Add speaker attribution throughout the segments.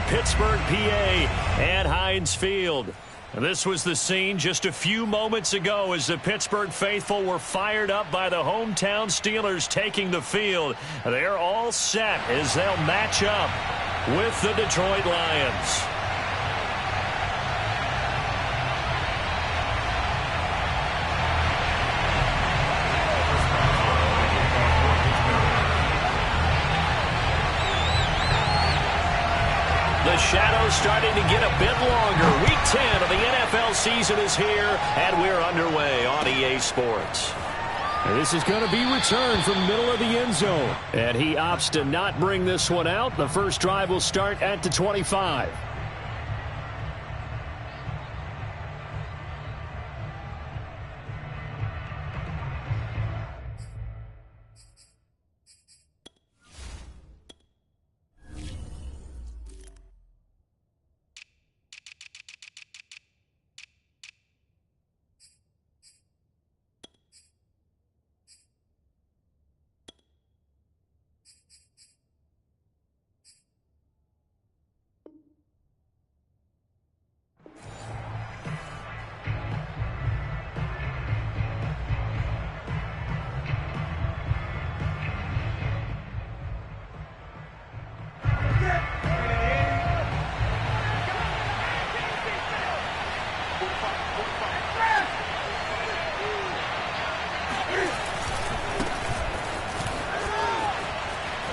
Speaker 1: Pittsburgh, PA, at Heinz Field. This was the scene just a few moments ago as the Pittsburgh faithful were fired up by the hometown Steelers taking the field. They're all set as they'll match up with the Detroit Lions. The shadow's starting to get a bit longer. Week 10 of the NFL season is here, and we're underway on EA Sports.
Speaker 2: And this is going to be returned from the middle of the end zone. And he opts to not bring this one out. The first drive will start at the 25.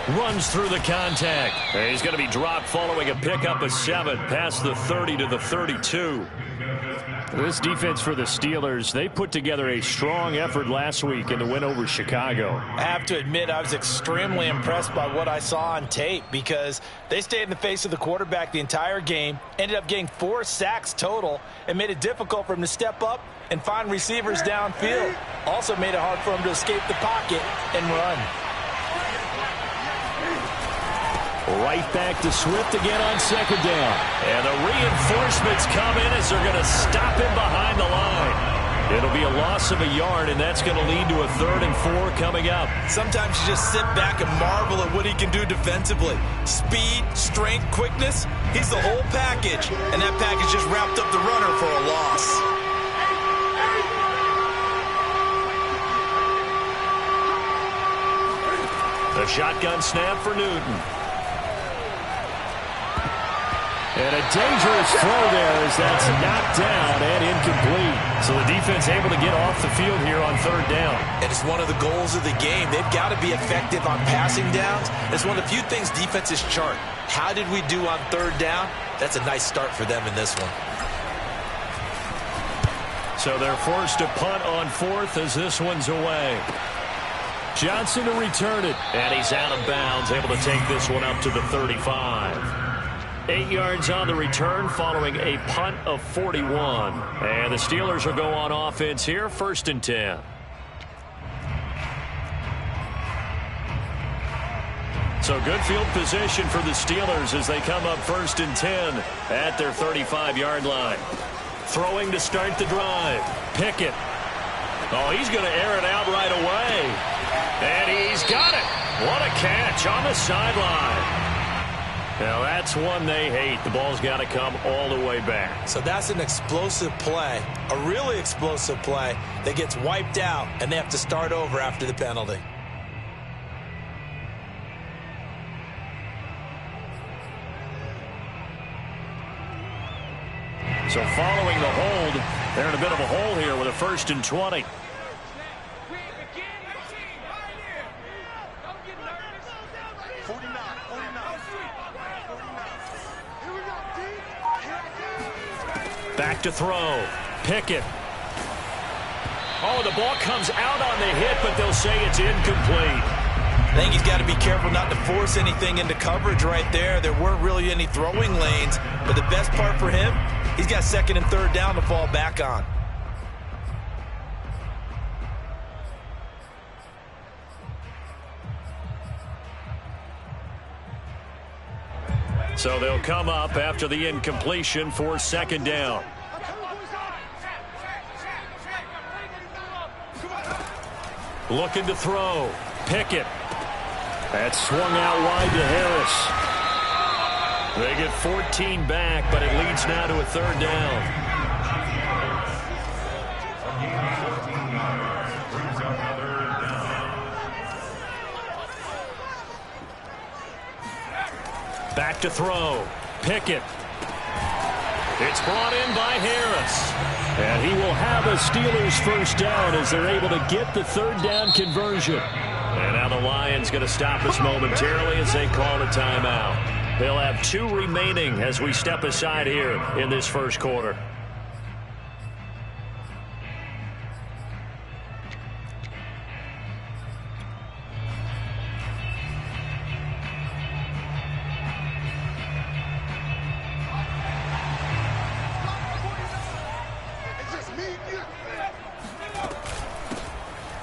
Speaker 1: Runs through the contact. He's going to be dropped following a pickup of 7 past the 30 to the 32.
Speaker 2: This defense for the Steelers, they put together a strong effort last week in the win over Chicago.
Speaker 3: I have to admit, I was extremely impressed by what I saw on tape because they stayed in the face of the quarterback the entire game, ended up getting 4 sacks total, and made it difficult for him to step up and find receivers downfield. Also made it hard for him to escape the pocket and run.
Speaker 1: Right back to Swift again on second down. And the reinforcements come in as they're going to stop him behind the line. It'll be a loss of a yard, and that's going to lead to a 3rd and 4 coming up.
Speaker 3: Sometimes you just sit back and marvel at what he can do defensively. Speed, strength, quickness. He's the whole package, and that package just wrapped up the runner for a loss.
Speaker 1: The shotgun snap for Newton.
Speaker 2: And a dangerous throw there as that's knocked down and incomplete.
Speaker 1: So the defense able to get off the field here on 3rd down.
Speaker 3: And it's one of the goals of the game. They've got to be effective on passing downs. It's one of the few things defenses chart. How did we do on 3rd down? That's a nice start for them in this one.
Speaker 1: So they're forced to punt on 4th as this one's away.
Speaker 2: Johnson to return it.
Speaker 1: And he's out of bounds, able to take this one up to the 35. 8 yards on the return following a punt of 41. And the Steelers will go on offense here, 1st and 10. So good field position for the Steelers as they come up 1st and 10 at their 35-yard line. Throwing to start the drive. Pickett. Oh, he's going to air it out right away. And he's got it. What a catch on the sideline. Now, that's one they hate. The ball's got to come all the way back.
Speaker 3: So that's an explosive play, a really explosive play that gets wiped out, and they have to start over after the penalty.
Speaker 1: So following the hold, they're in a bit of a hole here with a 1st and 20. Back to throw. Pickett. Oh, the ball comes out on the hit, but they'll say it's incomplete.
Speaker 3: I think he's got to be careful not to force anything into coverage right there. There weren't really any throwing lanes, but the best part for him, he's got 2nd and 3rd down to fall back on.
Speaker 1: So they'll come up after the incompletion for 2nd down. Looking to throw. Pickett. That swung out wide to Harris. They get 14 back, but it leads now to a third down. Back to throw. Pickett. It's brought in by Harris.
Speaker 2: And he will have a Steelers first down as they're able to get the third down conversion.
Speaker 1: And now the Lions going to stop us momentarily as they call a timeout. They'll have 2 remaining as we step aside here in this first quarter.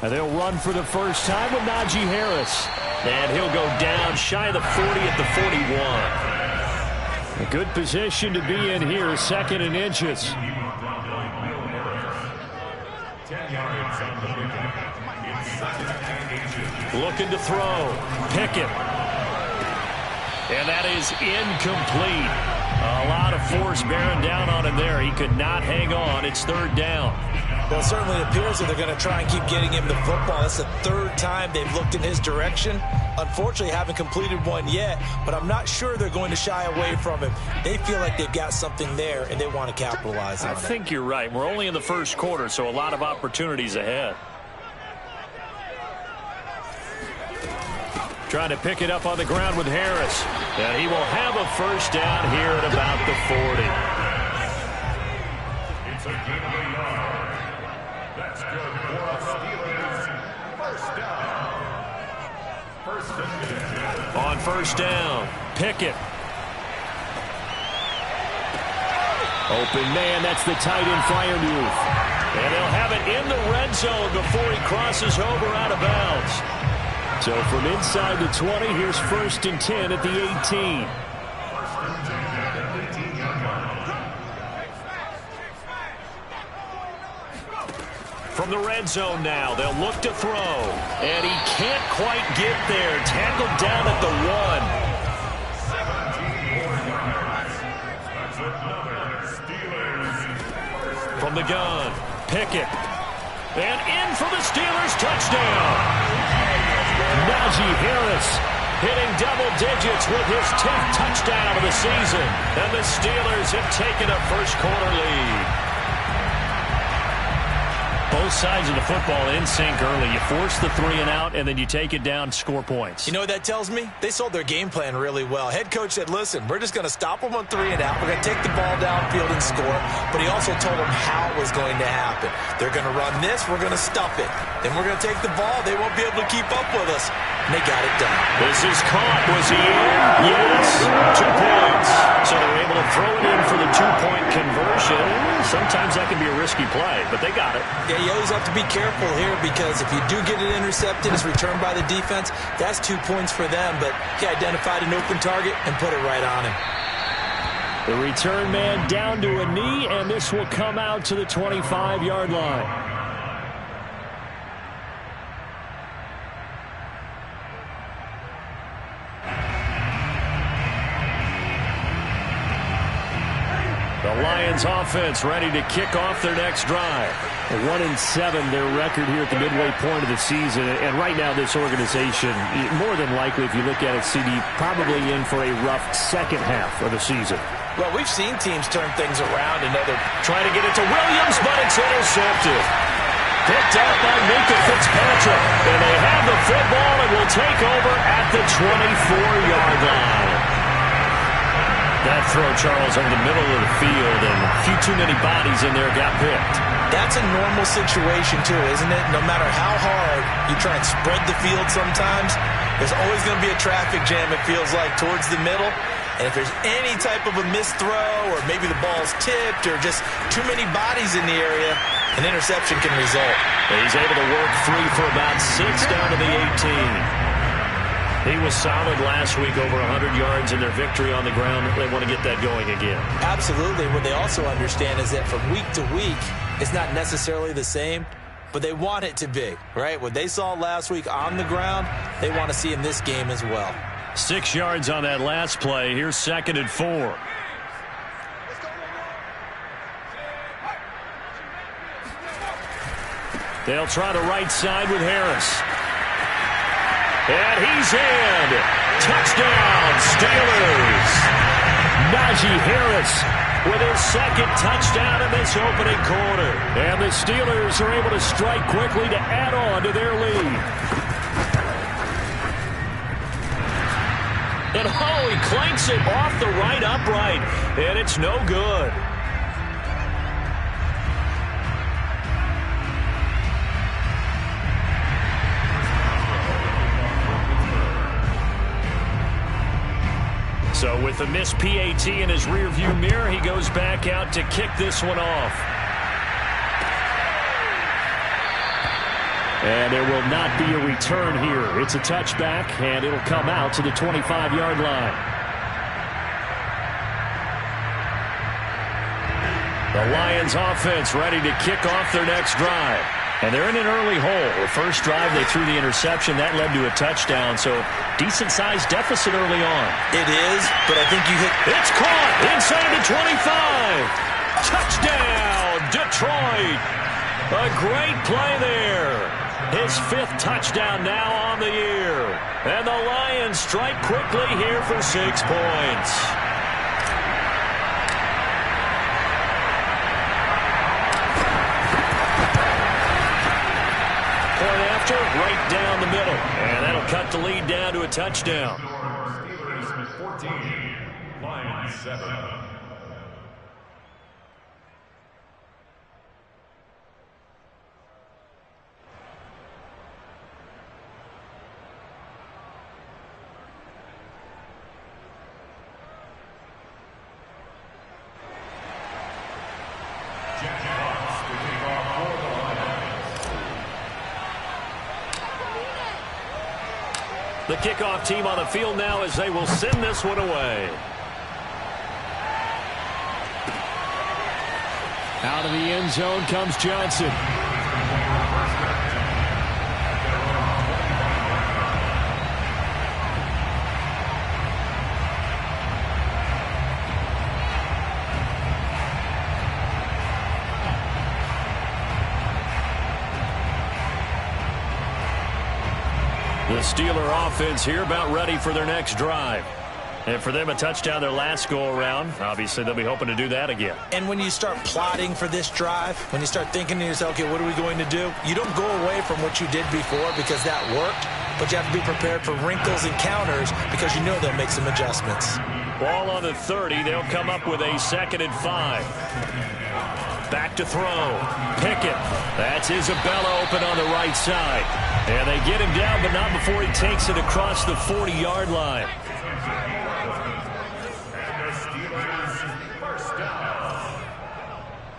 Speaker 2: And they'll run for the first time with Najee Harris.
Speaker 1: And he'll go down shy of the 40 at the 41.
Speaker 2: A good position to be in here, 2nd and inches.
Speaker 1: Looking to throw. Pickett. And that is incomplete. A lot of force bearing down on him there. He could not hang on. It's 3rd down.
Speaker 3: Well, it certainly appears that they're going to try and keep getting him the football. That's the 3rd time they've looked in his direction. Unfortunately, haven't completed one yet, but I'm not sure they're going to shy away from him. They feel like they've got something there, and they want to capitalize on it.
Speaker 1: I think you're right. We're only in the first quarter, so a lot of opportunities ahead.
Speaker 2: Trying to pick it up on the ground with Harris.
Speaker 1: And he will have a first down here at about the 40.
Speaker 4: It's a gain of a yard. That's good for the Steelers. First down.
Speaker 1: On first down, Pickett.
Speaker 2: Open man, that's the tight end flyer move.
Speaker 1: And they'll have it in the red zone before he crosses over out of bounds.
Speaker 2: So from inside the 20, here's 1st and 10 at the 18.
Speaker 1: From the red zone now, they'll look to throw. And he can't quite get there. Tackled down at the 1. From the gun, Pickett. And in for the Steelers touchdown.
Speaker 2: Najee Harris
Speaker 1: hitting double digits with his 10th touchdown of the season. And the Steelers have taken a first quarter lead. Both sides of the football in sync early. You force the 3 and out, and then you take it down, score points.
Speaker 3: You know what that tells me? They sold their game plan really well. Head coach said, listen, we're just going to stop them on 3 and out. We're going to take the ball downfield and score. But he also told them how it was going to happen. They're going to run this. We're going to stuff it. Then we're going to take the ball. They won't be able to keep up with us. And they got it done.
Speaker 1: This is caught. Was he in? Yes. 2 points. So they're able to throw it in for the 2-point conversion. Sometimes that can be a risky play, but they got it.
Speaker 3: Yeah, you always have to be careful here because if you do get it intercepted, it's returned by the defense. That's 2 points for them, but he identified an open target and put it right on him.
Speaker 2: The return man down to a knee, and this will come out to the 25-yard line.
Speaker 1: The Lions offense ready to kick off their next drive.
Speaker 2: 1-7 their record here at the midway point of the season. And right now this organization, more than likely if you look at it, CD, probably in for a rough second half of the season.
Speaker 3: Well, we've seen teams turn things around.
Speaker 1: Trying to get it to Williams, but it's intercepted. Picked out by Minka Fitzpatrick. And they have the football and will take over at the 24-yard line. That throw, Charles, over the middle of the field, and a few too many bodies in there got picked.
Speaker 3: That's a normal situation, too, isn't it? No matter how hard you try and spread the field sometimes, there's always going to be a traffic jam, it feels like, towards the middle. And if there's any type of a missed throw or maybe the ball's tipped or just too many bodies in the area, an interception can result.
Speaker 1: He's able to work free for about 6 down to the 18. He was solid last week, over 100 yards in their victory on the ground. They want to get that going again.
Speaker 3: Absolutely. What they also understand is that from week to week, it's not necessarily the same, but they want it to be, right? What they saw last week on the ground, they want to see in this game as well.
Speaker 1: 6 yards on that last play. Here's 2nd and 4. They'll try the right side with Harris. And he's in. Touchdown, Steelers. Najee Harris with his 2nd touchdown in this opening quarter. And the Steelers are able to strike quickly to add on to their lead. And he clanks it off the right upright. And it's no good. So with the missed PAT in his rearview mirror, he goes back out to kick this one off.
Speaker 2: And there will not be a return here. It's a touchback, and it'll come out to the 25-yard line.
Speaker 1: The Lions offense ready to kick off their next drive. And they're in an early hole. The first drive, they threw the interception. That led to a touchdown, so decent-sized deficit early on.
Speaker 3: It is, but I think you hit...
Speaker 1: It's caught inside the 25. Touchdown, Detroit. A great play there. His 5th touchdown now on the year. And the Lions strike quickly here for 6 points. Right down the middle. And that'll cut the lead down to a touchdown.
Speaker 4: Steelers 14, Lions 7.
Speaker 1: The kickoff team on the field now as they will send this one away.
Speaker 2: Out of the end zone comes Johnson.
Speaker 1: The Steeler offense here about ready for their next drive. And for them, a touchdown their last go-around. Obviously, they'll be hoping to do that again.
Speaker 3: And when you start plotting for this drive, when you start thinking to yourself, okay, what are we going to do? You don't go away from what you did before because that worked, but you have to be prepared for wrinkles and counters because you know they'll make some adjustments.
Speaker 1: Ball on the 30. They'll come up with a 2nd and 5. Back to throw. Pickett. That's Isabella open on the right side. And they get him down, but not before he takes it across the 40-yard line.
Speaker 4: And the Steelers first down.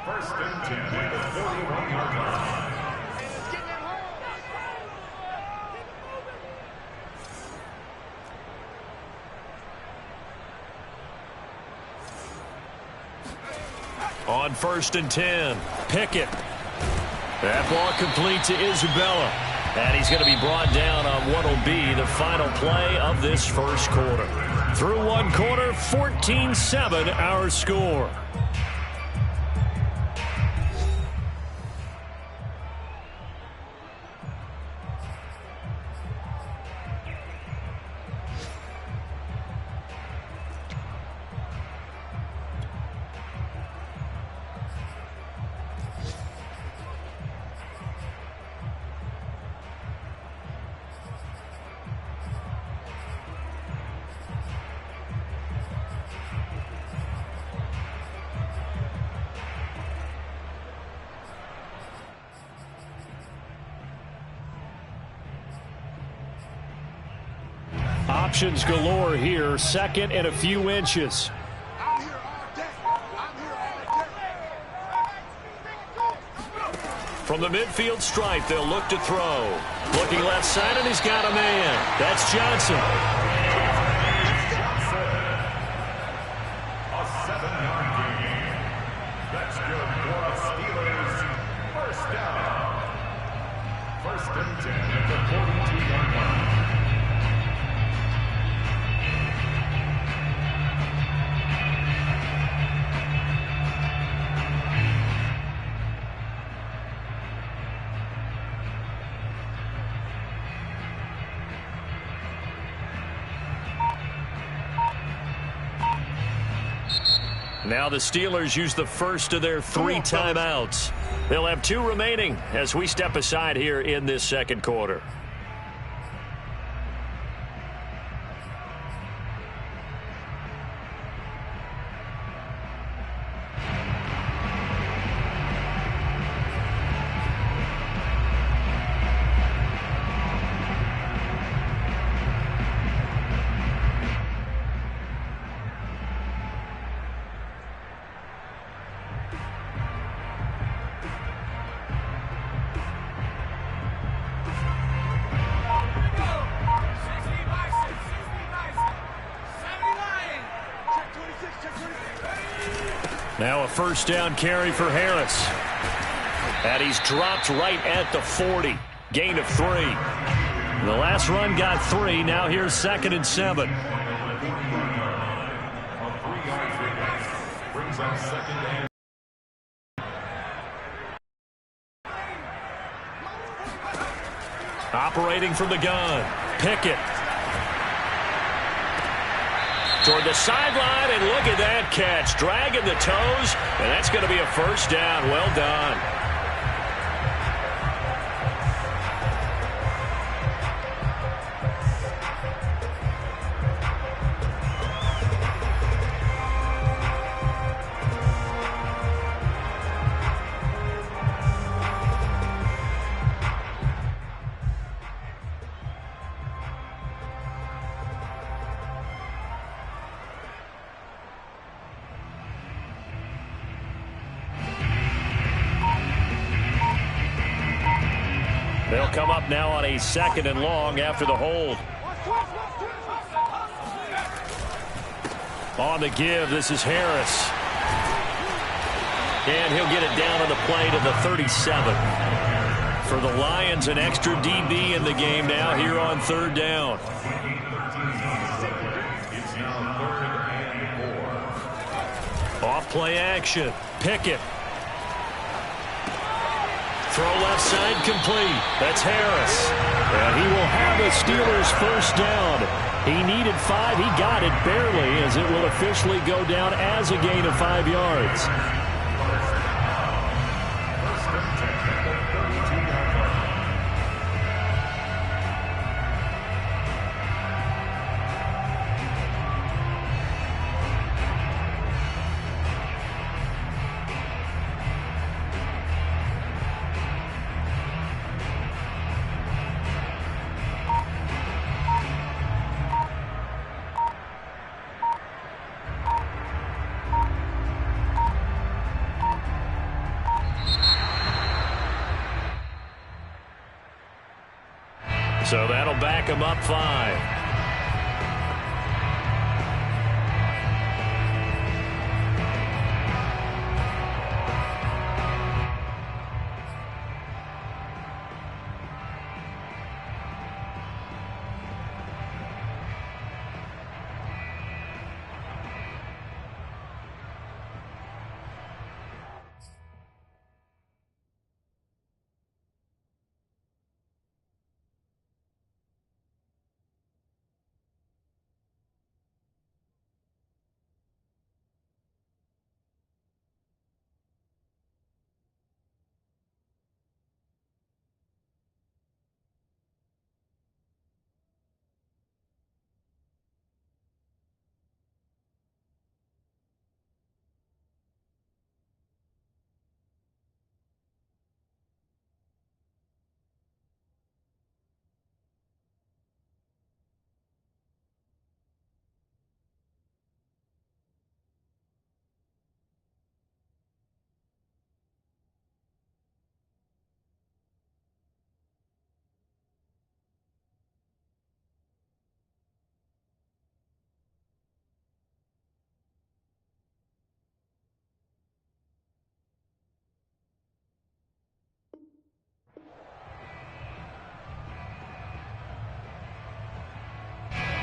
Speaker 4: 1st and 10 at the 41-yard line.
Speaker 1: On 1st and 10, Pickett. That ball complete to Isabella. And he's going to be brought down on what will be the final play of this first quarter. Through one quarter, 14-7 our score.
Speaker 2: Options galore here. 2nd and a few inches.
Speaker 1: From the midfield stripe, they'll look to throw. Looking left side, and he's got a man. That's Johnson.
Speaker 4: A 7-yard gain. That's good for a Steelers first down. 1st and 10 at the 42-yard line.
Speaker 1: Now the Steelers use the first of their 3 timeouts. They'll have 2 remaining as we step aside here in this second quarter. Now a first down carry for Harris. And he's dropped right at the 40. Gain of 3. The last run got 3. Now here's 2nd and 7.
Speaker 4: Brings up 2nd and
Speaker 1: operating from the gun. Pickett. Toward the sideline, and look at that catch. Dragging the toes, and that's going to be a first down. Well done. They'll come up now on a 2nd and long after the hold. On the give, this is Harris. And he'll get it down on the play to the 37. For the Lions, an extra DB in the game now here on 3rd down.
Speaker 4: it's now 3rd and 4.
Speaker 1: Off play action. Pickett. Throw left side complete. That's Harris.
Speaker 2: And he will have the Steelers first down. He needed 5. He got it barely, as it will officially go down as a gain of 5 yards.
Speaker 1: So that'll back him up 5.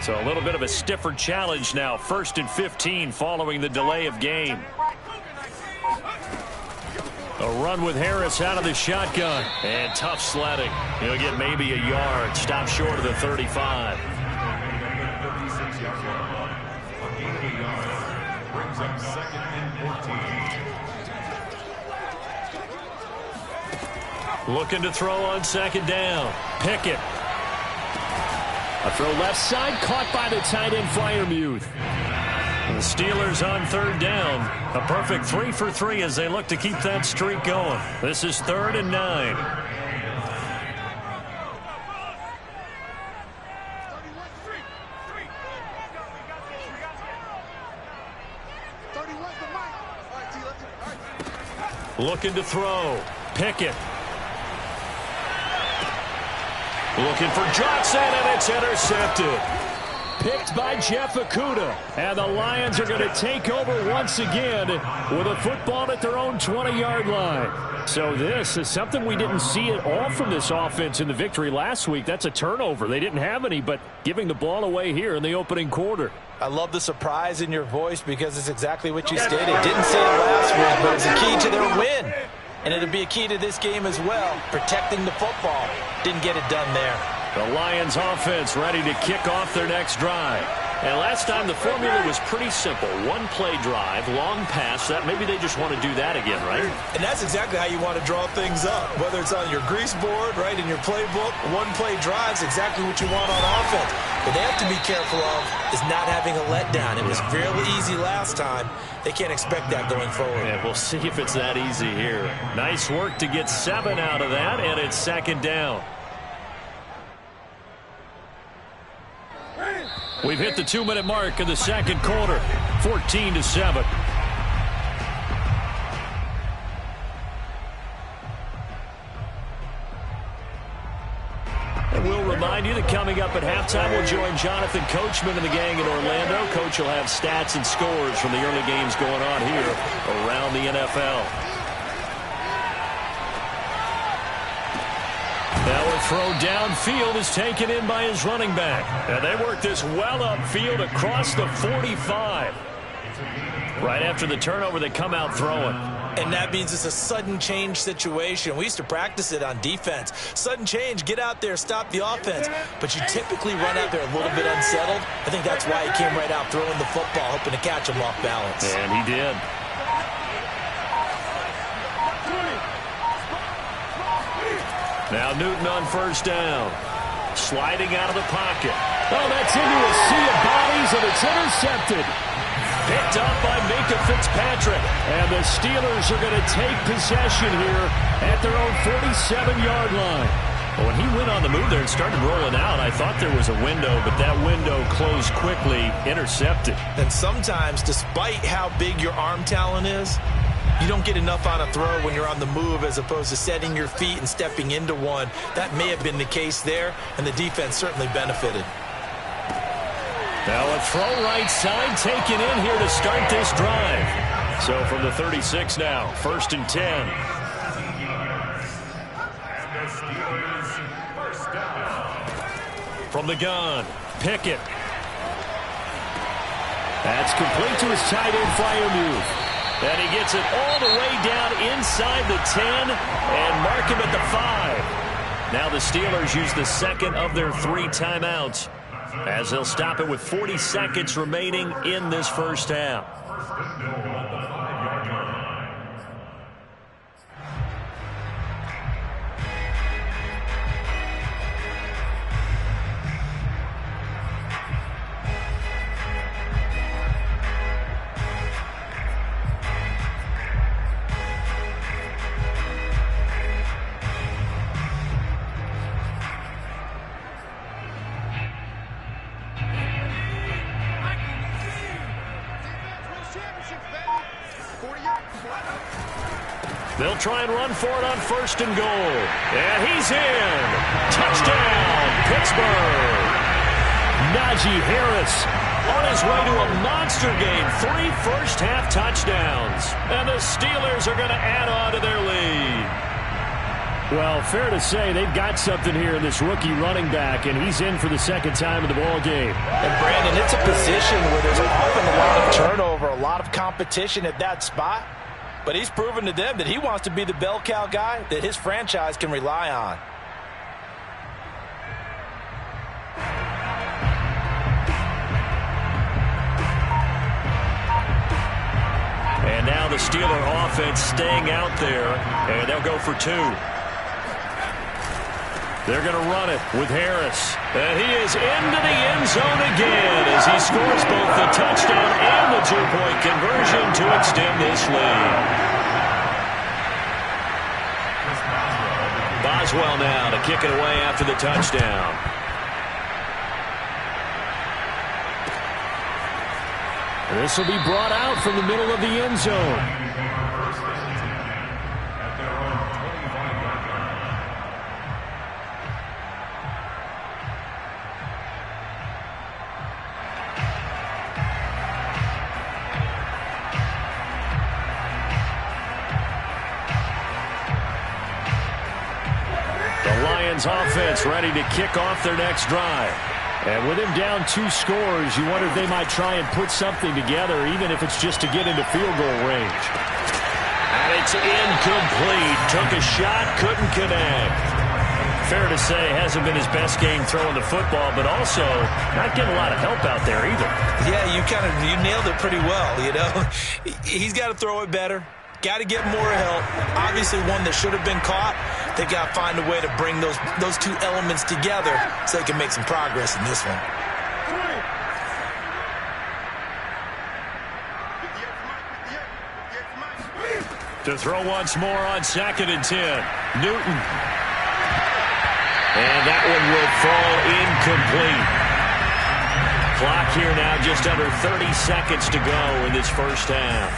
Speaker 1: So a little bit of a stiffer challenge now. 1st and 15 following the delay of game. A run with Harris out of the shotgun. And tough sledding. He'll get maybe a yard. Stop short of the 35.
Speaker 4: Brings up second and 14.
Speaker 1: Looking to throw on second down. Pickett.
Speaker 2: A throw left side, caught by the tight end, Freiermuth.
Speaker 1: The Steelers on third down. A perfect 3 for 3 as they look to keep that streak going. This is 3rd and 9. Looking to throw. Pickett. Looking for Johnson, and it's intercepted.
Speaker 2: Picked by Jeff Okudah. And the Lions are going to take over once again with a football at their own 20-yard line. So this is something we didn't see at all from this offense in the victory last week. That's a turnover. They didn't have any, but giving the ball away here in the opening quarter.
Speaker 3: I love the surprise in your voice because it's exactly what you stated. Didn't say it last week, but it's a key to their win. And it'll be a key to this game as well, protecting the football. Didn't get it done there.
Speaker 1: The Lions offense ready to kick off their next drive. And last time the formula was pretty simple. One play drive, long pass. That maybe they just want to do that again, right?
Speaker 3: And that's exactly how you want to draw things up. Whether it's on your grease board, right, in your playbook, one play drive is exactly what you want on offense. What they have to be careful of is not having a letdown. It was fairly easy last time. They can't expect that going forward.
Speaker 1: Yeah, we'll see if it's that easy here. Nice work to get 7 out of that, and it's second down. We've hit the 2-minute mark in the second quarter, 14-7. And we'll remind you that coming up at halftime, we'll join Jonathan Coachman and the gang in Orlando. Coach will have stats and scores from the early games going on here around the NFL. Now a throw downfield is taken in by his running back. And they work this well upfield across the 45. Right after the turnover, they come out throwing.
Speaker 3: And that means it's a sudden change situation. We used to practice it on defense. Sudden change, get out there, stop the offense. But you typically run out there a little bit unsettled. I think that's why he came right out throwing the football, hoping to catch him off balance.
Speaker 1: And he did. Now Newton on first down. Sliding out of the pocket.
Speaker 2: Oh, that's into a sea of bodies, and it's intercepted.
Speaker 1: Picked up by Minka Fitzpatrick.
Speaker 2: And the Steelers are going to take possession here at their own 47-yard line.
Speaker 1: Well, when he went on the move there and started rolling out, I thought there was a window, but that window closed quickly, intercepted.
Speaker 3: And sometimes, despite how big your arm talent is, you don't get enough on a throw when you're on the move as opposed to setting your feet and stepping into one. That may have been the case there, and the defense certainly benefited.
Speaker 1: Now a throw right side taken in here to start this drive. So from the 36 now, 1st and 10. From the gun, Pickett.
Speaker 2: That's complete to his tight end, Freiermuth.
Speaker 1: And he gets it all the way down inside the 10 and mark him at the 5. Now the Steelers use the second of their 3 timeouts as they'll stop it with 40 seconds remaining in this first half. They'll try and run for it on 1st and goal. And he's in. Touchdown, Pittsburgh.
Speaker 2: Najee Harris
Speaker 1: on his way to a monster game. 3 first-half touchdowns. And the Steelers are going to add on to their lead.
Speaker 2: Well, fair to say they've got something here in this rookie running back, and he's in for the second time in the ball game.
Speaker 3: And, Brandon, it's a position where there's often a lot of turnover, a lot of competition at that spot. But he's proven to them that he wants to be the bell cow guy that his franchise can rely on.
Speaker 1: the Steeler offense staying out there, and they'll go for 2. They're going to run it with Harris. And he is into the end zone again as he scores both the touchdown and the 2-point conversion to extend this lead. Boswell now to kick it away after the touchdown.
Speaker 2: This will be brought out from the middle of the end zone. Offense ready to kick off their next drive. And with him down 2 scores, you wonder if they might try and put something together, even if it's just to get into field goal range.
Speaker 1: And it's incomplete. Took a shot, couldn't connect. Fair to say, hasn't been his best game throwing the football, but also not getting a lot of help out there either.
Speaker 3: Yeah, you nailed it pretty well, you know. He's got to throw it better. Got to get more help. Obviously one that should have been caught. They got to find a way to bring those 2 elements together so they can make some progress in this one.
Speaker 1: To throw once more on 2nd and 10. Newton. And that one will fall incomplete. Clock here now just under 30 seconds to go in this first half.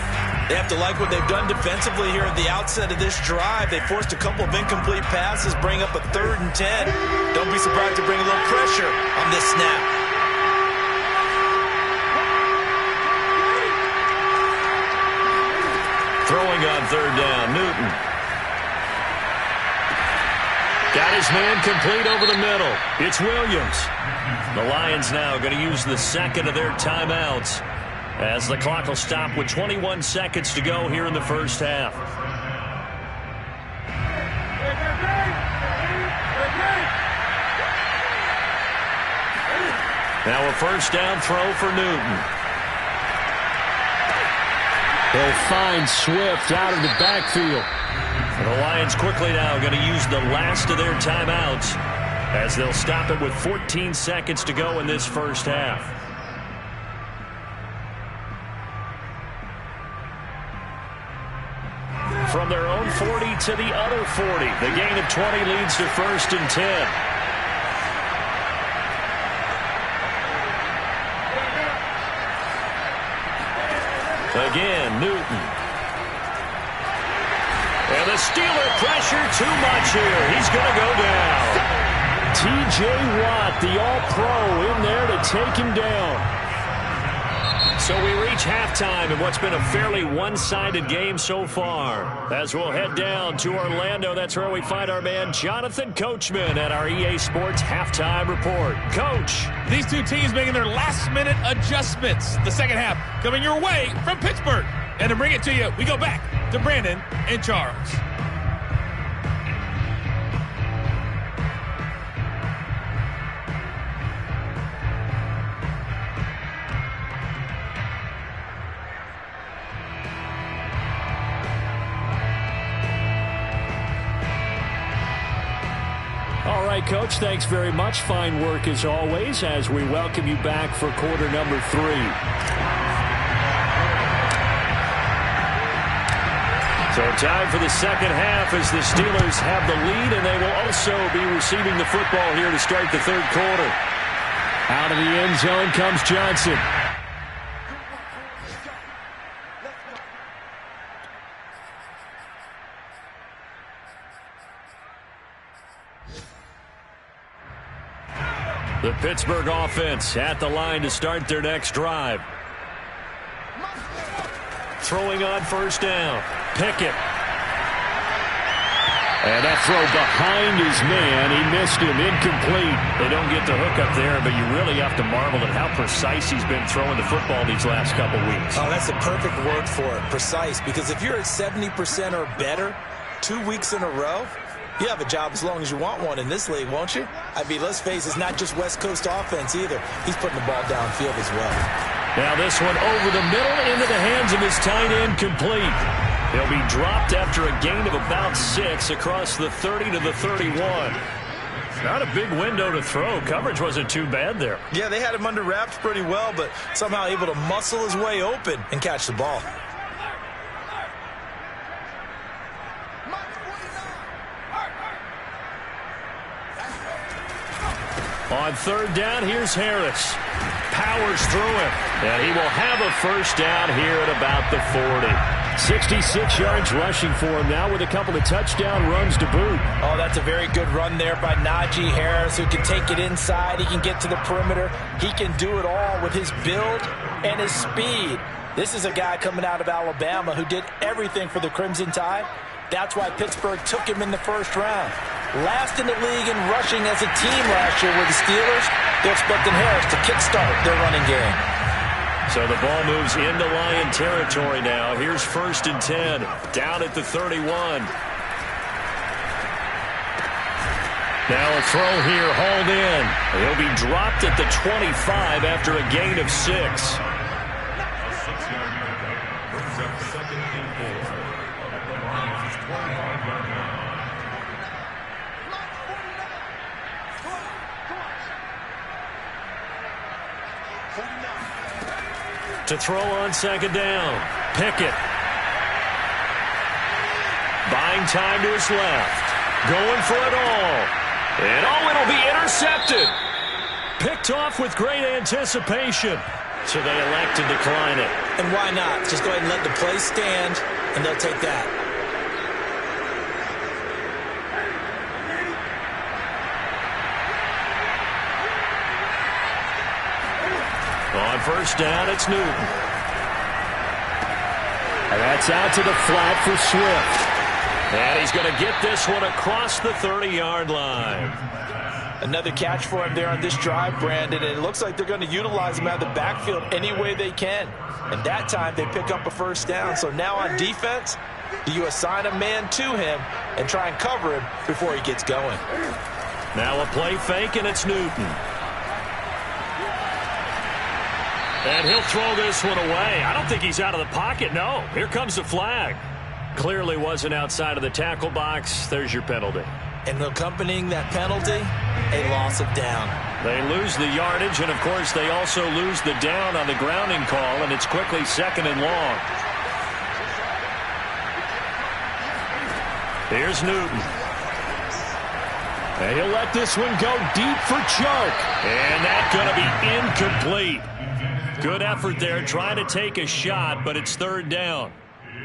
Speaker 3: They have to like what they've done defensively here at the outset of this drive. They forced a couple of incomplete passes, bring up a 3rd and 10. Don't be surprised to bring a little pressure on this snap.
Speaker 1: Throwing on 3rd down, Newton. Got his man complete over the middle. It's Williams. The Lions now going to use the 2nd of their timeouts, as the clock will stop with 21 seconds to go here in the first half. Now a first down throw for Newton.
Speaker 2: They'll find Swift out of the backfield.
Speaker 1: And the Lions quickly now going to use the last of their timeouts, as they'll stop it with 14 seconds to go in this first half. From their own 40 to the other 40. The gain of 20 leads to 1st and 10. Again, Newton. And the Steeler pressure too much here. He's going to go down.
Speaker 2: T.J. Watt, the All-Pro, in there to take him down.
Speaker 1: So we reach halftime in what's been a fairly one-sided game so far. As we'll head down to Orlando, that's where we find our man Jonathan Coachman at our EA Sports Halftime Report. Coach.
Speaker 5: These 2 teams making their last-minute adjustments. The second half coming your way from Pittsburgh. And to bring it to you, we go back to Brandon and Charles.
Speaker 2: All right, Coach, thanks very much. Fine work as always as we welcome you back for quarter number 3.
Speaker 1: So time for the second half as the Steelers have the lead, and they will also be receiving the football here to start the third quarter.
Speaker 2: Out of the end zone comes Johnson.
Speaker 1: The Pittsburgh offense at the line to start their next drive. Throwing on first down. Pickett.
Speaker 2: And that throw behind his man. He missed him. Incomplete.
Speaker 1: They don't get the hook up there, but you really have to marvel at how precise he's been throwing the football these last couple weeks.
Speaker 3: Oh, that's a perfect word for it, precise. Because if you're at 70% or better 2 weeks in a row, you have a job as long as you want one in this league, won't you? I mean, let's face it, it's not just West Coast offense either. He's putting the ball downfield as well.
Speaker 2: Now this one over the middle into the hands of his tight end, complete. He'll be dropped after a gain of about 6 across the 30 to the 31. Not a big window to throw. Coverage wasn't too bad there.
Speaker 3: Yeah, they had him under wraps pretty well, but somehow able to muscle his way open and catch the ball.
Speaker 2: On third down, here's Harris. Powers through him. And he will have a first down here at about the 40. 66 yards rushing for him now with a couple of touchdown runs to boot.
Speaker 3: Oh, that's a very good run there by Najee Harris, who can take it inside. He can get to the perimeter. He can do it all with his build and his speed. This is a guy coming out of Alabama who did everything for the Crimson Tide. That's why Pittsburgh took him in the first round. Last in the league in rushing as a team last year were the Steelers. They're expecting Harris to kickstart their running game.
Speaker 2: So the ball moves into Lion territory now. Here's 1st and 10, down at the 31. Now a throw here, hauled in. He'll be dropped at the 25 after a gain of 6.
Speaker 4: A 6-yard pickup brings up 2nd and 4 at the Lions' 25-yard line.
Speaker 2: To throw on 2nd down. Pickett. Buying time to his left. Going for it all. And it'll be intercepted. Picked off with great anticipation. So they elect to decline it.
Speaker 3: And why not? Just go ahead and let the play stand, and they'll take that.
Speaker 2: On 1st down, it's Newton. And that's out to the flat for Swift. And he's going to get this one across the 30-yard line.
Speaker 3: Another catch for him there on this drive, Brandon. And it looks like they're going to utilize him out of the backfield any way they can. And that time they pick up a first down. So now on defense, do you assign a man to him and try and cover him before he gets going?
Speaker 2: Now a play fake, and it's Newton. And he'll throw this one away. I don't think he's out of the pocket. No, here comes the flag. Clearly wasn't outside of the tackle box. There's your penalty.
Speaker 3: And accompanying that penalty, a loss of down.
Speaker 2: They lose the yardage, and, of course, they also lose the down on the grounding call, and it's quickly 2nd and long. Here's Newton. And he'll let this one go deep for Chark. And that's going to be incomplete. Good effort there, trying to take a shot, but it's 3rd down.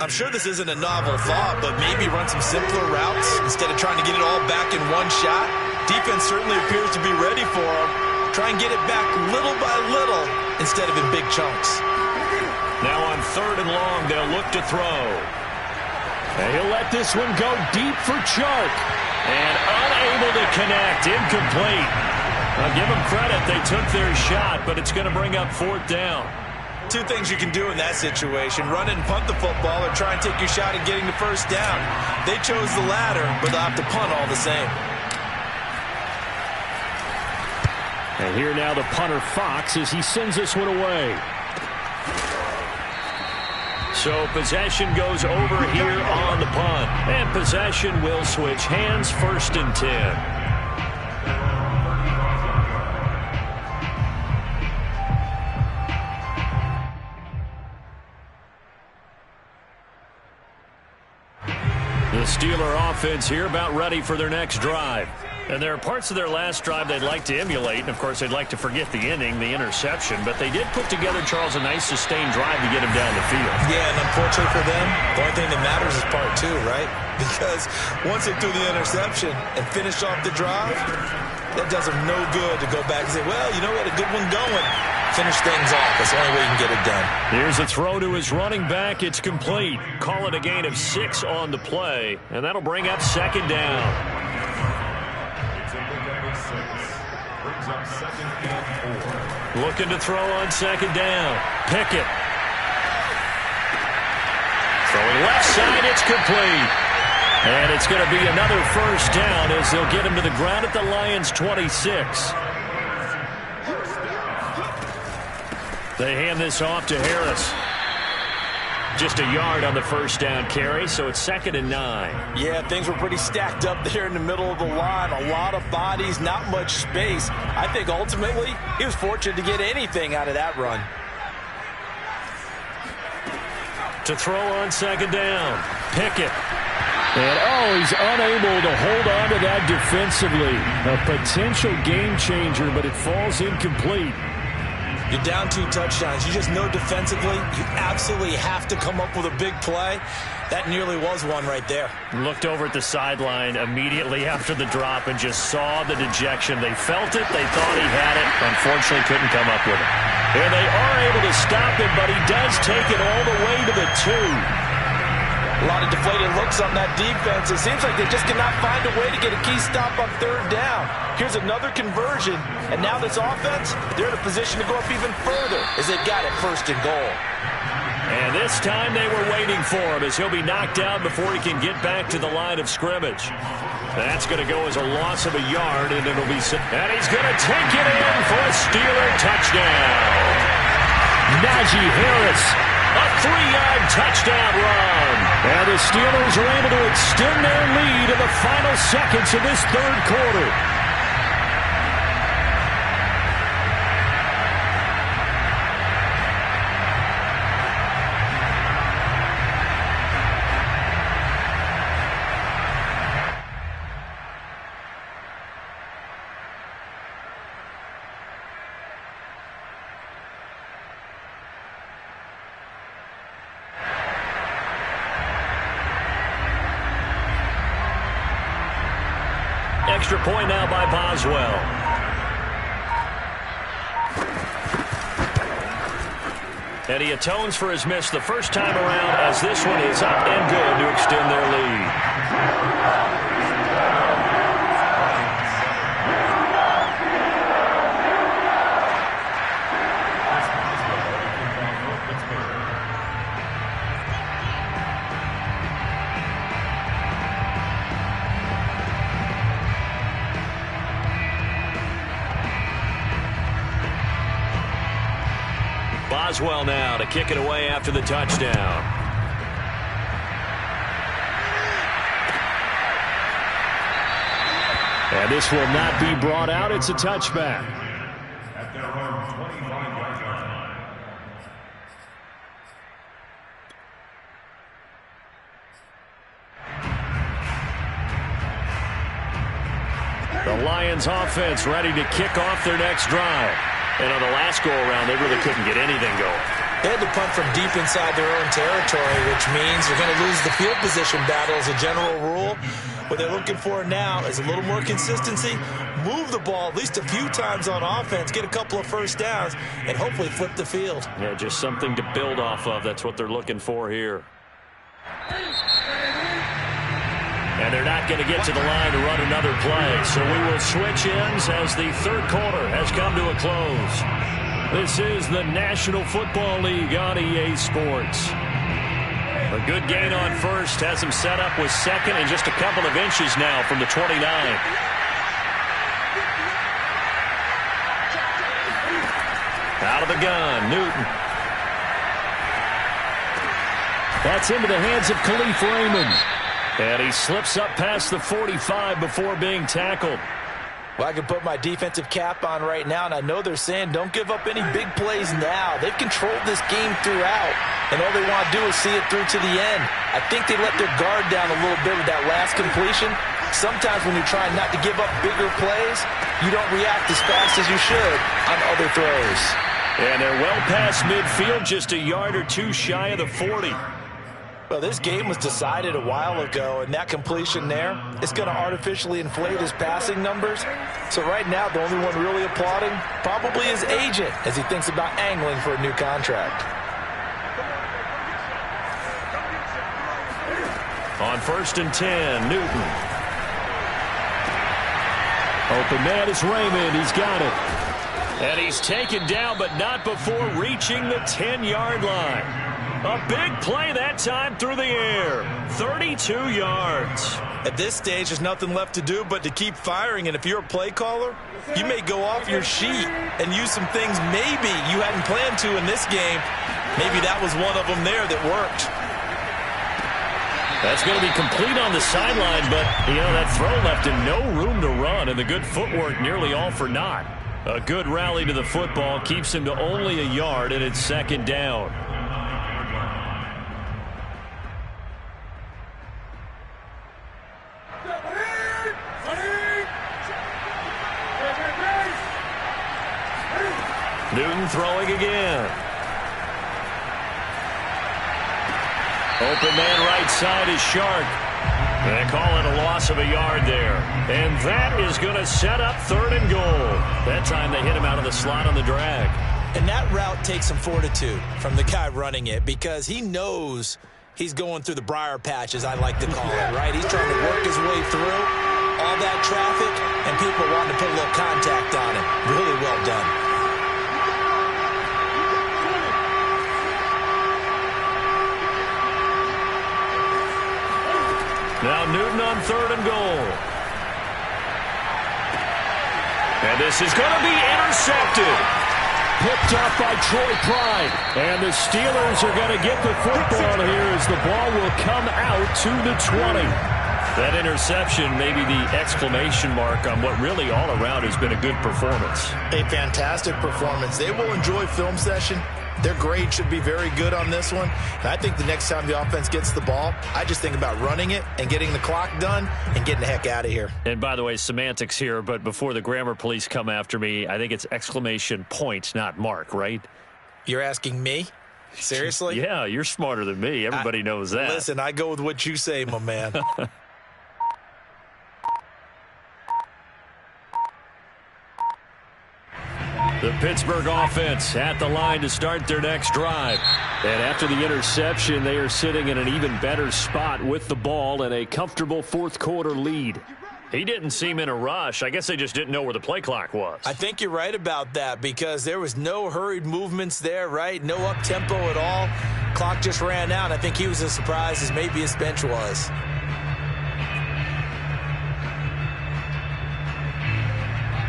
Speaker 3: I'm sure this isn't a novel thought, but maybe run some simpler routes instead of trying to get it all back in one shot. Defense certainly appears to be ready for him. Try and get it back little by little instead of in big chunks.
Speaker 2: Now on 3rd and long, they'll look to throw. And he'll let this one go deep for Chark. And unable to connect, incomplete. I'll give them credit. They took their shot, but it's going to bring up 4th down.
Speaker 3: Two things you can do in that situation. Run it and punt the football, or try and take your shot at getting the first down. They chose the latter, but they'll have to punt all the same.
Speaker 2: And here now the punter, Fox, as he sends this one away. So possession goes over here on the punt. And possession will switch hands, 1st and 10. The Steeler offense here about ready for their next drive. And there are parts of their last drive they'd like to emulate. And, of course, they'd like to forget the inning, the interception. But they did put together, Charles, a nice sustained drive to get him down the field.
Speaker 3: Yeah, and unfortunately for them, the only thing that matters is part 2, right? Because once they threw the interception and finished off the drive, that does them no good to go back and say, well, you know, we had a good one going. Finish things off. That's the only way you can get it done.
Speaker 2: Here's a throw to his running back. It's complete. Call it a gain of 6 on the play. And that'll bring up 2nd down.
Speaker 4: It's a pickup of 6. Brings up 2nd and 4.
Speaker 2: Looking to throw on 2nd down. Pickett. Throwing left side. It's complete. And it's going to be another first down as they'll get him to the ground at the Lions' 26. They hand this off to Harris. Just a yard on the first down carry, so it's 2nd and 9.
Speaker 3: Yeah, things were pretty stacked up there in the middle of the line. A lot of bodies, not much space. I think ultimately he was fortunate to get anything out of that run.
Speaker 2: To throw on 2nd down, Pickett. And, he's unable to hold on to that defensively. A potential game changer, but it falls incomplete.
Speaker 3: You're down 2 touchdowns. You just know defensively you absolutely have to come up with a big play. That nearly was one right there.
Speaker 2: Looked over at the sideline immediately after the drop and just saw the dejection. They felt it. They thought he had it. Unfortunately, couldn't come up with it. And they are able to stop him, but he does take it all the way to the 2.
Speaker 3: A lot of deflated looks on that defense. It seems like they just cannot find a way to get a key stop on 3rd down. Here's another conversion, and now this offense, they're in a position to go up even further as they've got it 1st and goal.
Speaker 2: And this time they were waiting for him as he'll be knocked down before he can get back to the line of scrimmage. That's going to go as a loss of a yard, and it'll be... And he's going to take it in for a Steeler touchdown. Najee Harris, a 3-yard touchdown run. And the Steelers are able to extend their lead in the final seconds of this 3rd quarter. Extra point now by Boswell. And he atones for his miss the first time around as this one is up and good to extend their lead. Boswell now to kick it away after the touchdown. And this will not be brought out. It's a touchback.
Speaker 4: At their own 25-yard line.
Speaker 2: The Lions offense ready to kick off their next drive. And on the last go-around, they really couldn't get anything going.
Speaker 3: They had to punt from deep inside their own territory, which means they're going to lose the field position battle as a general rule. What they're looking for now is a little more consistency, move the ball at least a few times on offense, get a couple of first downs, and hopefully flip the field.
Speaker 2: Yeah, just something to build off of. That's what they're looking for here. And they're not going to get to the line to run another play. So we will switch ends as the 3rd quarter has come to a close. This is the National Football League on EA Sports. A good gain on first has him set up with 2nd and just a couple of inches now from the 29. Out of the gun, Newton. That's into the hands of Khalif Raymond. And he slips up past the 45 before being tackled.
Speaker 3: Well, I can put my defensive cap on right now, and I know they're saying don't give up any big plays now. They've controlled this game throughout, and all they want to do is see it through to the end. I think they let their guard down a little bit with that last completion. Sometimes when you're trying not to give up bigger plays, you don't react as fast as you should on other throws.
Speaker 2: And they're well past midfield, just a yard or two shy of the 40.
Speaker 3: Well, this game was decided a while ago, and that completion there is going to artificially inflate his passing numbers. So right now, the only one really applauding probably his agent as he thinks about angling for a new contract.
Speaker 2: On 1st and 10, Newton. Open man is Raymond. He's got it. And he's taken down, but not before reaching the 10-yard line.
Speaker 1: A big play that time through the air. 32 yards.
Speaker 3: At this stage, there's nothing left to do but to keep firing. And if you're a play caller, you may go off your sheet and use some things maybe you hadn't planned to in this game. Maybe that was one of them there that worked.
Speaker 1: That's going to be complete on the sideline, but, that throw left him no room to run, and the good footwork nearly all for naught. A good rally to the football keeps him to only a yard, and it's second down. Newton throwing again. Open man right side is Shark. They call it a loss of a yard there. And that is going to set up 3rd and goal. That time they hit him out of the slot on the drag.
Speaker 3: And that route takes some fortitude from the guy running it because he knows he's going through the briar patch, as I like to call it, right? He's trying to work his way through all that traffic, and people wanting to put a little contact on him. Really well done.
Speaker 1: Now Newton on 3rd and goal. And this is going to be intercepted.
Speaker 2: Picked up by Troy Pride. And the Steelers are going to get the football here as the ball will come out to the 20.
Speaker 1: That interception may be the exclamation mark on what really all around has been a good performance.
Speaker 3: A fantastic performance. They will enjoy film session. Their grade should be very good on this one. And I think the next time the offense gets the ball, I just think about running it and getting the clock done and getting the heck out of here.
Speaker 1: And by the way, semantics here, but before the grammar police come after me, I think it's exclamation point, not mark, right?
Speaker 3: You're asking me? Seriously?
Speaker 1: Yeah, you're smarter than me. Everybody knows that.
Speaker 3: Listen, I go with what you say, my man.
Speaker 1: The Pittsburgh offense at the line to start their next drive.
Speaker 2: And after the interception, they are sitting in an even better spot with the ball and a comfortable 4th quarter lead.
Speaker 1: He didn't seem in a rush. I guess they just didn't know where the play clock was.
Speaker 3: I think you're right about that because there was no hurried movements there, right? No up-tempo at all. Clock just ran out. I think he was as surprised as maybe his bench was.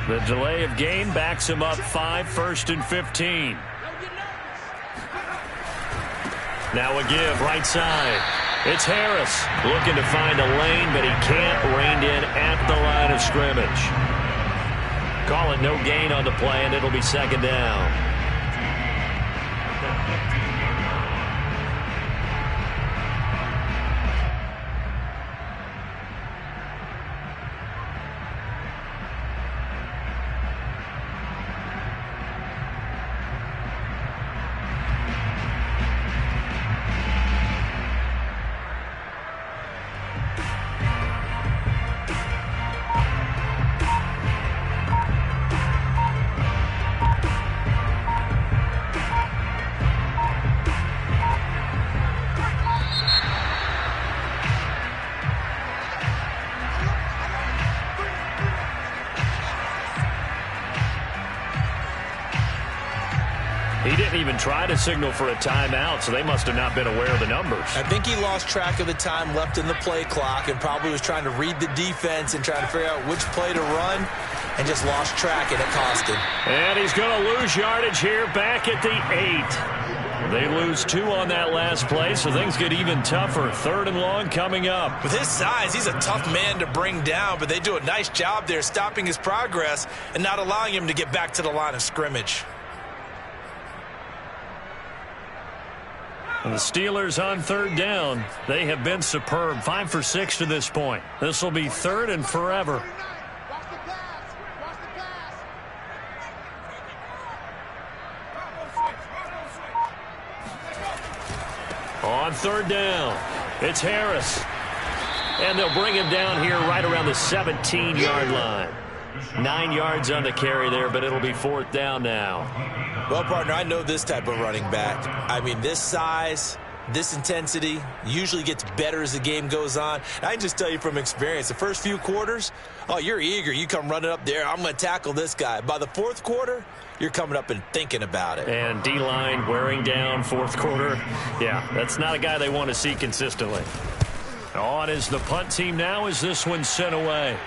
Speaker 1: The delay of game backs him up 5, 1st and 15. Now a give, right side. It's Harris looking to find a lane, but he can't. Reined in at the line of scrimmage. Call it no gain on the play, and it'll be second down. He didn't even try to signal for a timeout, so they must have not been aware of the numbers.
Speaker 3: I think he lost track of the time left in the play clock and probably was trying to read the defense and trying to figure out which play to run and just lost track, and it cost him.
Speaker 1: And he's going to lose yardage here back at the 8. They lose 2 on that last play, so things get even tougher. 3rd and long coming up.
Speaker 3: With his size, he's a tough man to bring down, but they do a nice job there stopping his progress and not allowing him to get back to the line of scrimmage.
Speaker 1: And the Steelers on 3rd down. They have been superb. 5 for 6 to this point. This will be 3rd and forever. On 3rd down, it's Harris. And they'll bring him down here right around the 17-yard line. 9 yards on the carry there, but it'll be 4th down now.
Speaker 3: Well, partner, I know this type of running back. I mean, this size, This intensity usually gets better as the game goes on. I can just tell you from experience, the first few quarters, oh, you're eager. You come running up there. I'm going to tackle this guy. By the fourth quarter, you're coming up and thinking about it.
Speaker 2: And D-line wearing down fourth quarter. Yeah, that's not a guy they want to see consistently. On is the punt team now as this one's sent away.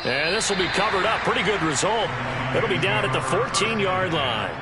Speaker 2: And this will be covered up. Pretty good result. It'll be down at the 14-yard line.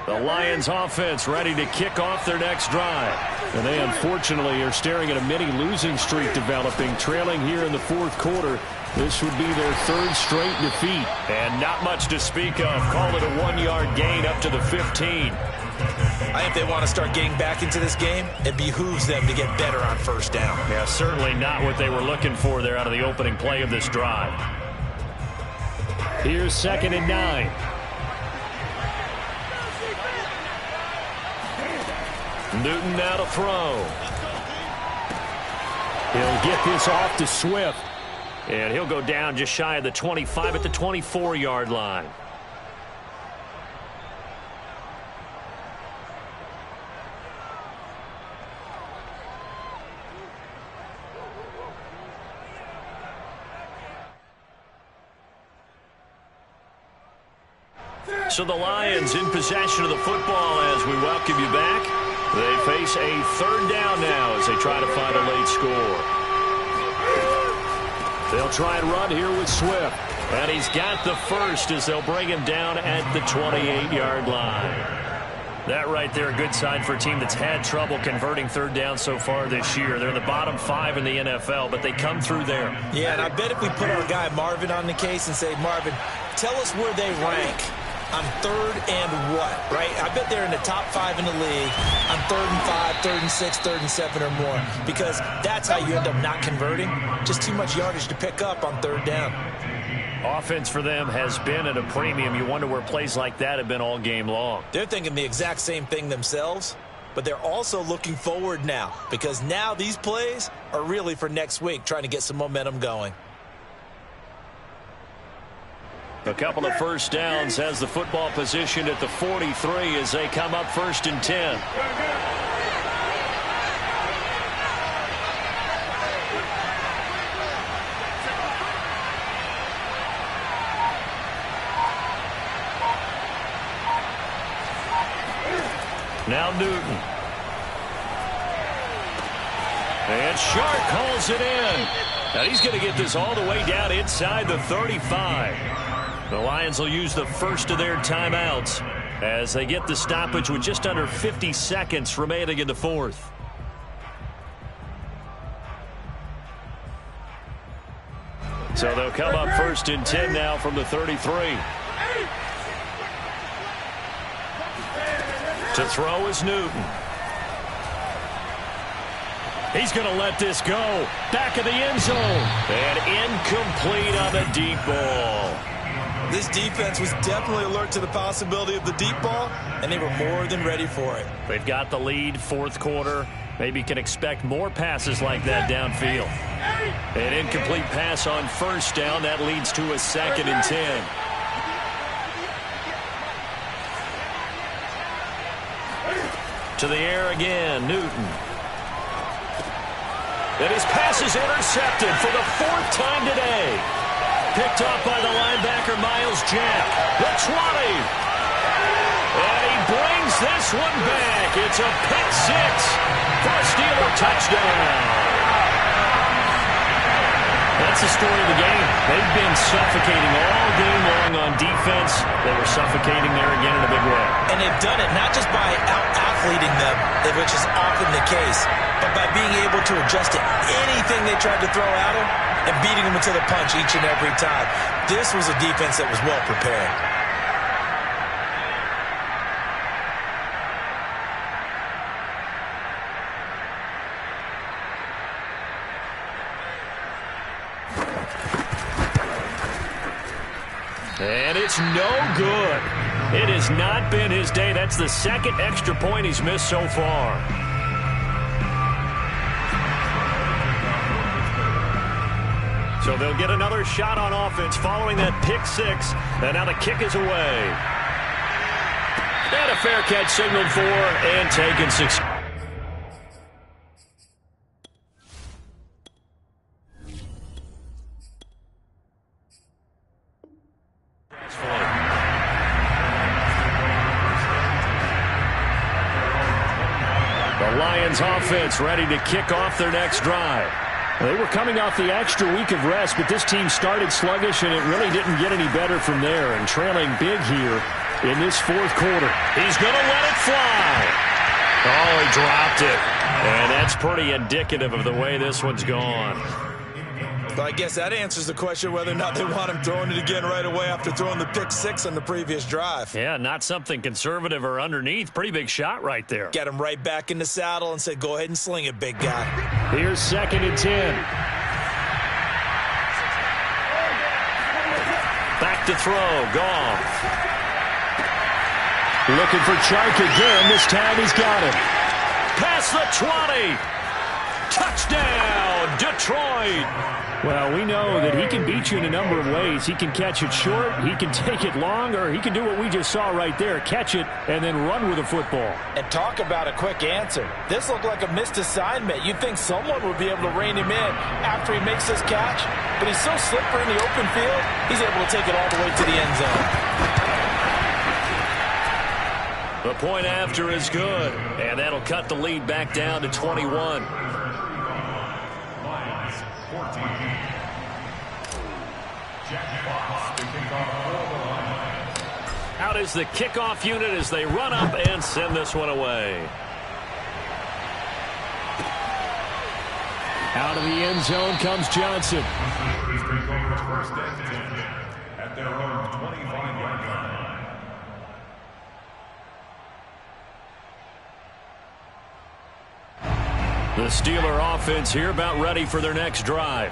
Speaker 2: The Lions offense ready to kick off their next drive. And they unfortunately are staring at a mini losing streak developing, trailing here in the fourth quarter. This would be their third straight defeat. And not much to speak of. Call it a 1-yard gain up to the 15.
Speaker 3: I think they want to start getting back into this game. It behooves them to get better on first down.
Speaker 2: Yeah, certainly not what they were looking for there out of the opening play of this drive. Here's 2nd and 9. Newton now to throw. He'll get this off to Swift. And he'll go down just shy of the 25 at the 24-yard line. So the Lions in possession of the football as we welcome you back. They face a 3rd down now as they try to find a late score. They'll try and run here with Swift. And he's got the first as they'll bring him down at the 28-yard line. That right there, a good sign for a team that's had trouble converting 3rd down so far this year. They're in the bottom 5 in the NFL, but they come through there.
Speaker 3: Yeah, and I bet if we put our guy Marvin on the case and say, Marvin, tell us where they rank on 3rd and what, right? I bet they're in the top 5 in the league on 3rd and 5, 3rd and 6, 3rd and 7 or more, because that's how you end up not converting. Just too much yardage to pick up on 3rd down.
Speaker 2: Offense for them has been at a premium. You wonder where plays like that have been all game long.
Speaker 3: They're thinking the exact same thing themselves, but they're also looking forward now, because now these plays are really for next week, trying to get some momentum going.
Speaker 2: A couple of first downs has the football positioned at the 43 as they come up 1st and 10. Now Newton. And Sharp calls it in. Now he's going to get this all the way down inside the 35. The Lions will use the first of their timeouts as they get the stoppage with just under 50 seconds remaining in the 4th. So they'll come up 1st and 10 now from the 33. To throw is Newton. He's going to let this go. Back of the end zone. And incomplete on a deep ball.
Speaker 3: This defense was definitely alert to the possibility of the deep ball, and they were more than ready for it.
Speaker 2: They've got the lead, 4th quarter. Maybe can expect more passes like that downfield. An incomplete pass on 1st down. That leads to a 2nd and 10. To the air again, Newton. And his pass is intercepted for the 4th time today. Picked up by the linebacker, Miles Jack. The 20. And he brings this one back. It's a pick 6 for a Steeler touchdown. That's the story of the game. They've been suffocating all game long on defense. They were suffocating there again in a big way.
Speaker 3: And they've done it not just by out-athleting them, which is often the case, but by being able to adjust to anything they tried to throw at them and beating them into the punch each and every time. This was a defense that was well prepared.
Speaker 2: it's no good. It has not been his day. That's the second extra point he's missed so far. So they'll get another shot on offense following that pick six. And now the kick is away. And a fair catch signaled for and taken 6. The Lions offense ready to kick off their next drive. They were coming off the extra week of rest, but this team started sluggish, and it really didn't get any better from there, and trailing big here in this fourth quarter. He's going to let it fly. Oh, he dropped it. And that's pretty indicative of the way this one's gone.
Speaker 3: But I guess that answers the question whether or not they want him throwing it again right away after throwing the pick six on the previous drive.
Speaker 2: Yeah, not something conservative or underneath. Pretty big shot right there.
Speaker 3: Get him right back in the saddle and say, go ahead and sling it, big guy.
Speaker 2: Here's 2nd and 10. Back to throw. Goff. Looking for Chark again. This time he's got him. Past the 20. Touchdown, Detroit. Well, we know that he can beat you in a number of ways. He can catch it short, he can take it long, or he can do what we just saw right there, catch it and then run with the football.
Speaker 3: And talk about a quick answer. This looked like a missed assignment. You'd think someone would be able to rein him in after he makes this catch, but he's so slippery in the open field, he's able to take it all the way to the end zone.
Speaker 2: The point after is good, and that'll cut the lead back down to 21. Out is the kickoff unit as they run up and send this one away. Out of the end zone comes Johnson.
Speaker 4: At their own 25-yard line.
Speaker 2: The Steeler offense here about ready for their next drive.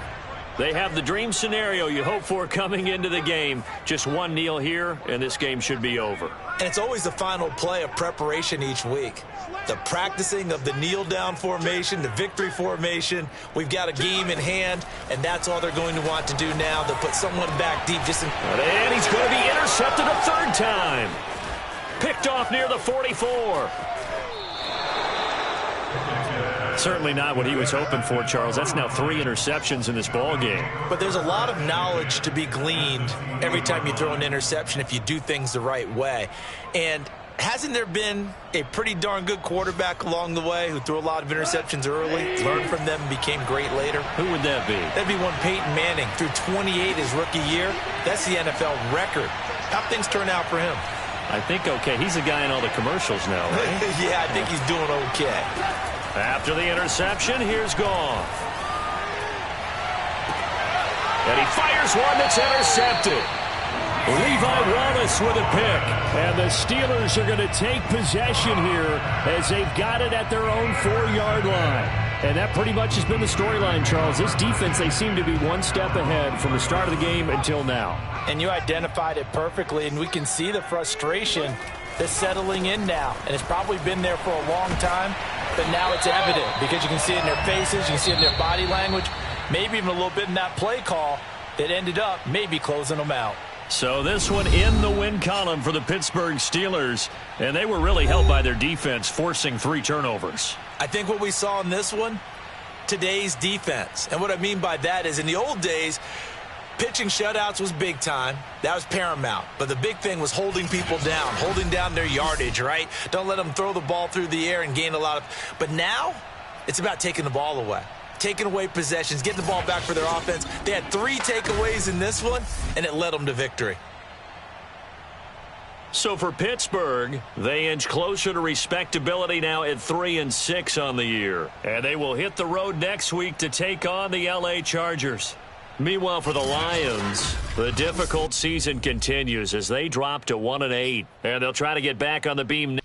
Speaker 2: They have the dream scenario you hope for coming into the game. Just one kneel here, and this game should be over.
Speaker 3: And it's always the final play of preparation each week. The practicing of the kneel-down formation, the victory formation. We've got a game in hand, and that's all they're going to want to do now. They'll put someone back deep.
Speaker 2: And he's going to be intercepted a third time. Picked off near the 44. Certainly not what he was hoping for, Charles. That's now 3 interceptions in this ball game.
Speaker 3: But there's a lot of knowledge to be gleaned every time you throw an interception if you do things the right way. And hasn't there been a pretty darn good quarterback along the way who threw a lot of interceptions early, learned from them, and became great later?
Speaker 2: Who would that be?
Speaker 3: That'd be one Peyton Manning. Threw 28 his rookie year. That's the NFL record. How things turn out for him?
Speaker 2: I think okay. He's a guy in all the commercials now, right?
Speaker 3: Yeah, I think he's doing okay.
Speaker 2: After the interception, here's Goff. And he fires one that's intercepted. Levi Wallace with a pick. And the Steelers are going to take possession here as they've got it at their own 4-yard line. And that pretty much has been the storyline, Charles. This defense, they seem to be one step ahead from the start of the game until now.
Speaker 3: And you identified it perfectly, and we can see the frustration that's settling in now. And it's probably been there for a long time, but now it's evident because you can see it in their faces, you can see it in their body language, maybe even a little bit in that play call that ended up maybe closing them out.
Speaker 2: So this one in the win column for the Pittsburgh Steelers, and they were really helped by their defense, forcing 3 turnovers.
Speaker 3: I think what we saw in this one, today's defense. And what I mean by that is in the old days, pitching shutouts was big time. That was paramount. But the big thing was holding people down, holding down their yardage, right? Don't let them throw the ball through the air and gain a lot of. But now it's about taking the ball away, taking away possessions, getting the ball back for their offense. They had 3 takeaways in this one, and it led them to victory.
Speaker 2: So for Pittsburgh, they inch closer to respectability now at 3-6 on the year. And they will hit the road next week to take on the LA Chargers. Meanwhile, for the Lions, the difficult season continues as they drop to 1-8. And they'll try to get back on the beam